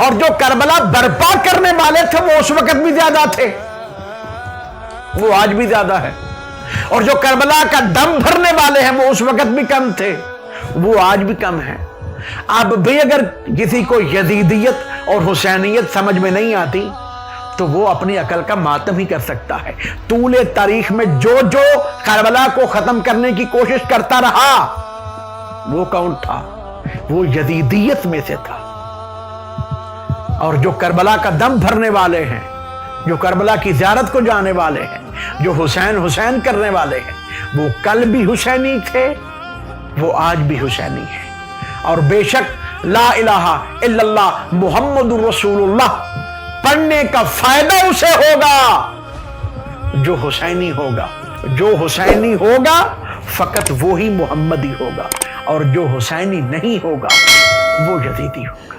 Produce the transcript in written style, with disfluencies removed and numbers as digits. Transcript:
اور جو کربلا برپا کرنے والے تھے وہ اس وقت بھی زیادہ تھے، وہ آج بھی زیادہ ہے، اور جو کربلا کا دم بھرنے والے ہیں وہ اس وقت بھی کم تھے، وہ آج بھی کم ہیں۔ اب بھی اگر کسی کو یزیدیت اور حسینیت سمجھ میں نہیں آتی تو وہ اپنی عقل کا ماتم ہی کر سکتا ہے۔ طول تاریخ میں جو جو کربلا کو ختم کرنے کی کوشش کرتا رہا وہ کون تھا؟ وہ یزیدیت میں سے تھا۔ اور جو کربلا کا دم بھرنے والے ہیں، جو کربلا کی زیارت کو جانے والے ہیں، جو حسین حسین کرنے والے ہیں، وہ کل بھی حسینی تھے، وہ آج بھی حسینی ہیں۔ اور بے شک لا الہ الا اللہ محمد رسول اللہ پڑھنے کا فائدہ اسے ہوگا جو حسینی ہوگا۔ جو حسینی ہوگا فقط وہی محمدی ہوگا، اور جو حسینی نہیں ہوگا وہ یزیدی ہوگا۔